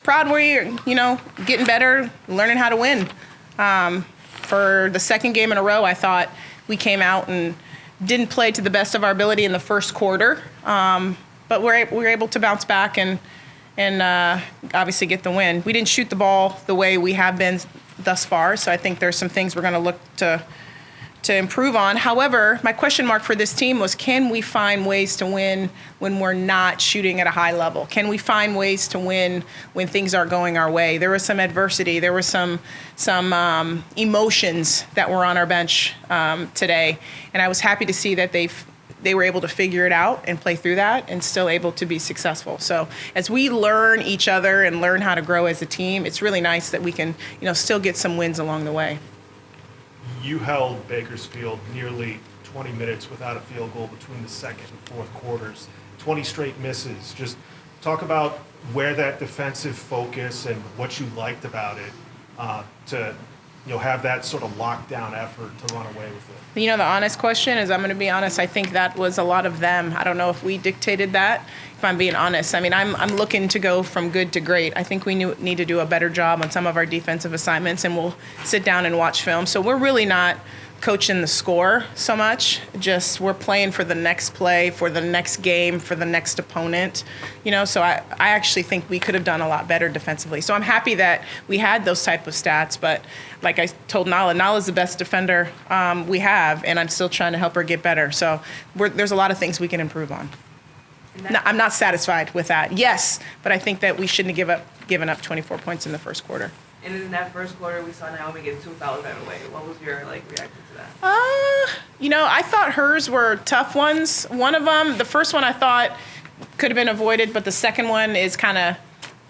proud we're, getting better, learning how to win. For the second game in a row, I thought we came out and didn't play to the best of our ability in the first quarter, but we're able to bounce back and obviously get the win. We didn't shoot the ball the way we have been thus far, so I think there's some things we're going to look to improve on. However, my question mark for this team was, can we find ways to win when we're not shooting at a high level? Can we find ways to win when things aren't going our way? There was some adversity. There was some emotions that were on our bench today, and I was happy to see that they were able to figure it out and play through that and still able to be successful. So as we learn each other and learn how to grow as a team, it's really nice that we can, still get some wins along the way. You held Bakersfield nearly 20 minutes without a field goal between the second and fourth quarters, 20 straight misses. Just talk about where that defensive focus and what you liked about it to have that sort of lockdown effort to run away with it. The honest question is, I'm going to be honest, I think that was a lot of them. I don't know if we dictated that, if I'm being honest. I mean, I'm looking to go from good to great. I think we need to do a better job on some of our defensive assignments, and we'll sit down and watch film. So we're really not coaching the score so much, just we're playing for the next play, for the next game, for the next opponent, so I actually think we could have done a lot better defensively. So I'm happy that we had those type of stats, but like I told Nala's the best defender we have, and I'm still trying to help her get better. So there's a lot of things we can improve on. No, I'm not satisfied with that. Yes, but I think that we shouldn't have given up 24 points in the first quarter. And in that first quarter, we saw Naomi get 2 fouls right away. What was your reaction to that? I thought hers were tough ones. One of them, the first one I thought could have been avoided, but the second one is kind of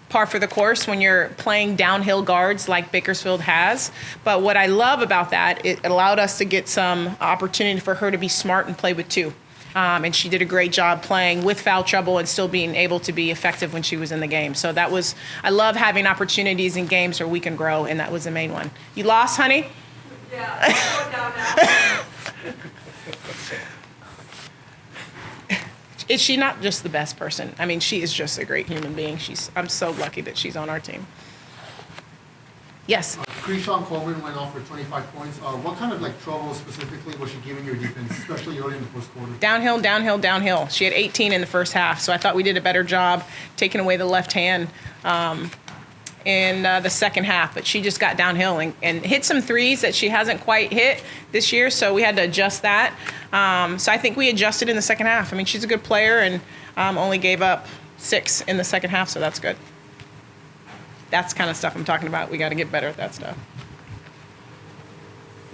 par for the course when you're playing downhill guards like Bakersfield has. But what I love about that, it allowed us to get some opportunity for her to be smart and play with 2. And she did a great job playing with foul trouble and still being able to be effective when she was in the game. So I love having opportunities in games where we can grow, and that was the main one. You lost, honey? Yeah, I'm going down now. Is she not just the best person? I mean, she is just a great human being. I'm so lucky that she's on our team. Yes. Keyshawn Coleman went off for 25 points. What kind of trouble specifically was she giving your defense, especially early in the first quarter? Downhill. She had 18 in the first half, so I thought we did a better job taking away the left hand in the second half. But she just got downhill and hit some threes that she hasn't quite hit this year, so we had to adjust that. So I think we adjusted in the second half. I mean, she's a good player and only gave up 6 in the second half, so that's good. That's kind of stuff I'm talking about. We got to get better at that stuff.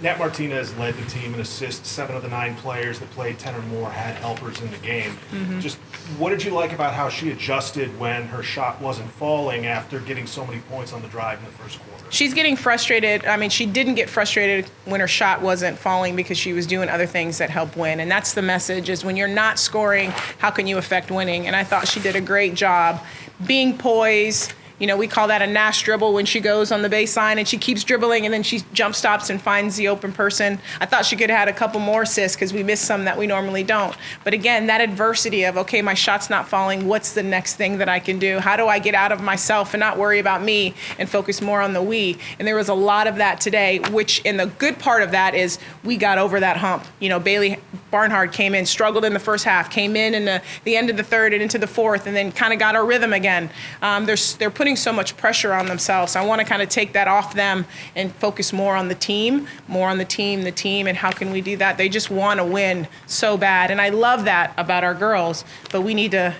Nat Martinez led the team in assists. 7 of the 9 players that played 10 or more had helpers in the game. Mm-hmm. Just what did you like about how she adjusted when her shot wasn't falling after getting so many points on the drive in the first quarter? She's getting frustrated. I mean, she didn't get frustrated when her shot wasn't falling because she was doing other things that help win. And that's the message, is when you're not scoring, how can you affect winning? And I thought she did a great job being poised. We call that a Nash dribble when she goes on the baseline and she keeps dribbling and then she jump stops and finds the open person. I thought she could have had a couple more assists because we missed some that we normally don't. But again, that adversity of, okay, my shot's not falling. What's the next thing that I can do? How do I get out of myself and not worry about me and focus more on the we? And there was a lot of that today, which, and the good part of that is we got over that hump. Bailey Barnhart came in, struggled in the first half, came in the end of the third and into the fourth, and then kind of got our rhythm again. They're putting so much pressure on themselves. So I want to kind of take that off them and focus more on the team, and how can we do that? They just want to win so bad. And I love that about our girls, but we need to,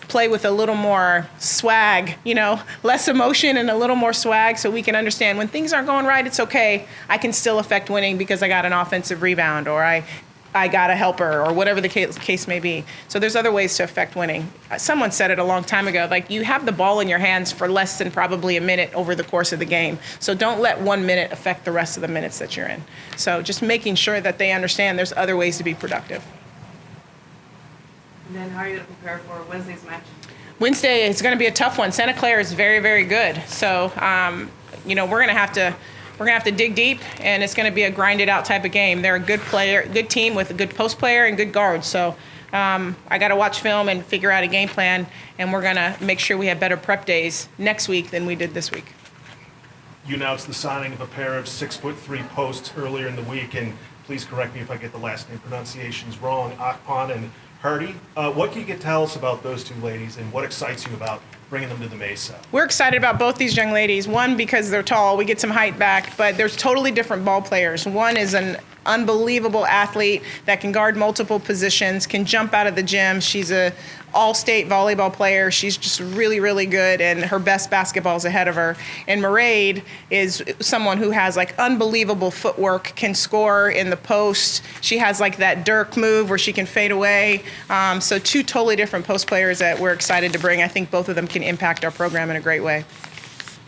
play with a little more swag, less emotion and a little more swag so we can understand when things aren't going right, it's okay. I can still affect winning because I got an offensive rebound or I got a helper or whatever the case may be. So there's other ways to affect winning. Someone said it a long time ago, you have the ball in your hands for less than probably a minute over the course of the game. So don't let 1 minute affect the rest of the minutes that you're in. So just making sure that they understand there's other ways to be productive. And then how are you going to prepare for Wednesday's match? Wednesday is going to be a tough one. Santa Clara is very, very good. So, we're going to have to dig deep, and it's going to be a grinded out type of game. They're a good team with a good post player and good guards. So I got to watch film and figure out a game plan, and we're going to make sure we have better prep days next week than we did this week. You announced the signing of a pair of 6'3" posts earlier in the week, and please correct me if I get the last name pronunciations wrong, Akpan and Hardy. What can you tell us about those two ladies, and what excites you about bringing them to the Mesa? We're excited about both these young ladies. One, because they're tall, we get some height back, but they're totally different ball players. One is an unbelievable athlete that can guard multiple positions, can jump out of the gym. She's a all-state volleyball player. She's just really, really good, and her best basketball is ahead of her. And Mairead is someone who has like unbelievable footwork, can score in the post. She has like that Dirk move where she can fade away. So two totally different post players that we're excited to bring. I think both of them can impact our program in a great way.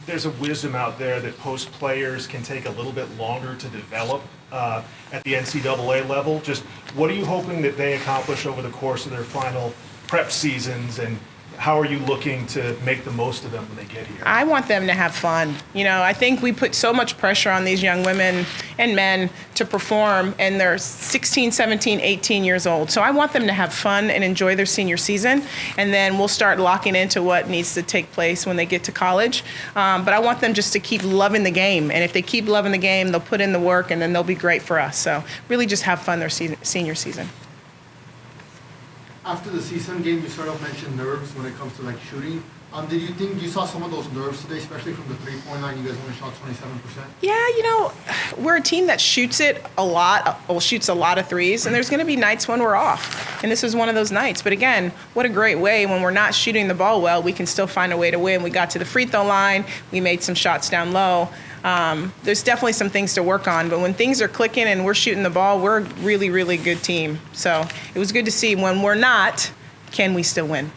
There's a wisdom out there that post players can take a little bit longer to develop at the NCAA level. Just what are you hoping that they accomplish over the course of their final prep seasons, and how are you looking to make the most of them when they get here? I want them to have fun. You know, I think we put so much pressure on these young women and men to perform, and they're 16, 17, 18 years old. So I want them to have fun and enjoy their senior season, and then we'll start locking into what needs to take place when they get to college. But I want them just to keep loving the game, and if they keep loving the game, they'll put in the work, and then they'll be great for us. So really just have fun their senior season. After the season game, you sort of mentioned nerves when it comes to like shooting. Did you think you saw some of those nerves today, especially from the three-point line? You guys only shot 27%. Yeah, you know, we're a team that shoots it a lot, shoots a lot of threes, and there's going to be nights when we're off. And this was one of those nights. But again, what a great way when we're not shooting the ball well, we can still find a way to win. We got to the free throw line. We made some shots down low. There's definitely some things to work on, but when things are clicking and we're shooting the ball, we're a really, really good team. So it was good to see when we're not, can we still win?